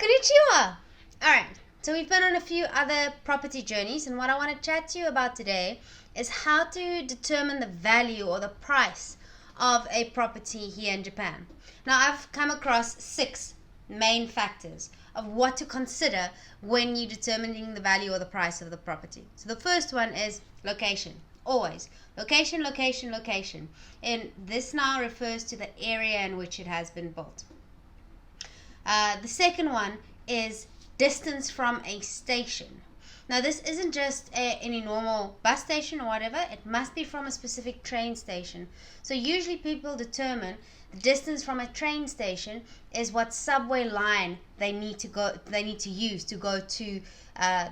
Konnichiwa! Alright, so we've been on a few other property journeys, and what I want to chat to you about today is how to determine the value or the price of a property here in Japan. Now, I've come across 6 main factors of what to consider when you're determining the value or the price of the property. So the first one is location. Always. Location, location, location. And this now refers to the area in which it has been built. The second one is distance from a station. Now, this isn't just any normal bus station or whatever. It must be from a specific train station. So usually people determine the distance from a train station is what subway line they need to use to go to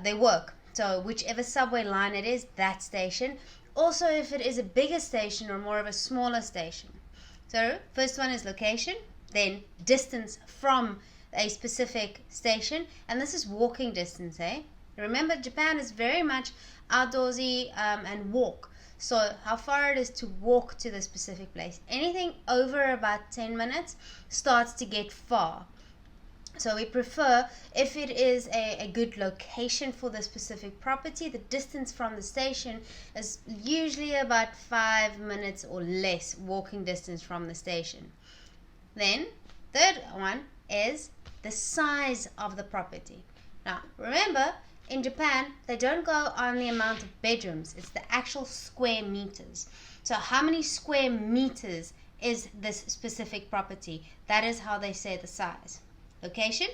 their work. So whichever subway line it is, that station. Also, if it is a bigger station or more of a smaller station. So first one is location, then distance from a specific station, and this is walking distance. Remember, Japan is very much outdoorsy and walk. So how far it is to walk to the specific place. Anything over about 10 minutes starts to get far. So we prefer, if it is a good location for the specific property, the distance from the station is usually about 5 minutes or less walking distance from the station. Then, third one is the size of the property. Now, remember, in Japan, they don't go on the amount of bedrooms. It's the actual square meters. So how many square meters is this specific property? That is how they say the size. Location,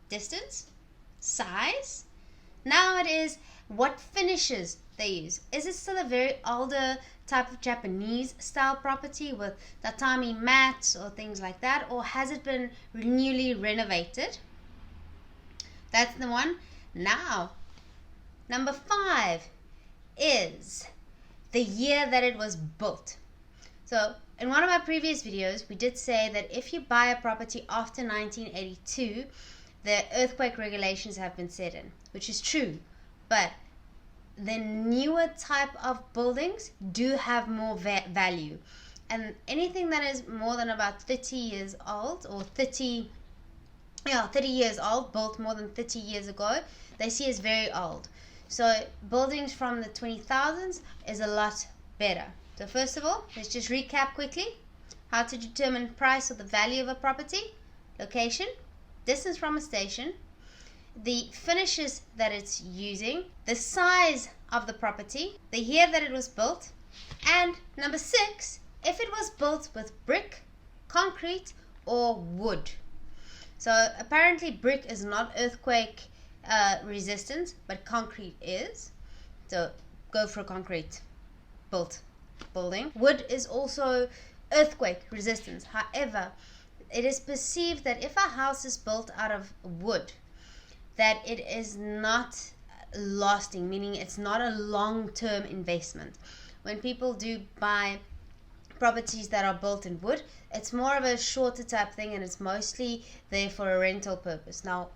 distance, size. Now it is what finishes they use. Is it still a very older type of Japanese style property with tatami mats or things like that, or has it been newly renovated? That's the one. Now, number 5 is the year that it was built. So in one of my previous videos, we did say that if you buy a property after 1982, the earthquake regulations have been set in, which is true, but the newer type of buildings do have more value, and anything that is more than about 30 years old or 30 years old, built more than 30 years ago, they see as very old. So buildings from the 20,000s is a lot better. So first of all, let's just recap quickly how to determine price or the value of a property. Location, distance from a station, the finishes that it's using, the size of the property, the year that it was built, and number 6, if it was built with brick, concrete, or wood. So apparently brick is not earthquake resistant, but concrete is. So go for a concrete built building. Wood is also earthquake resistant. However, it is perceived that if a house is built out of wood, that it is not lasting, meaning it's not a long-term investment. When people do buy properties that are built in wood, it's more of a shorter type thing, and it's mostly there for a rental purpose. Now,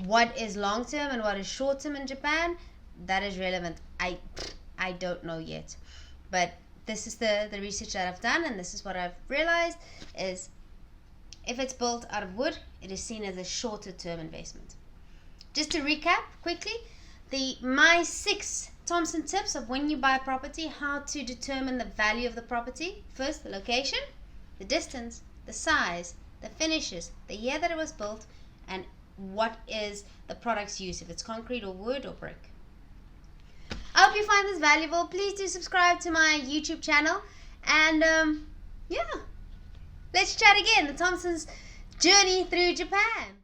what is long-term and what is short-term in Japan, that is relevant. I don't know yet, but this is the research that I've done, and this is what I've realized is if it's built out of wood, it is seen as a shorter term investment. Just to recap quickly, my 6 Thompson tips of when you buy a property, how to determine the value of the property. First, the location, the distance, the size, the finishes, the year that it was built, and what is the product's use, if it's concrete or wood or brick. I hope you find this valuable. Please do subscribe to my YouTube channel, and let's chat again. The Thompsons' journey through Japan.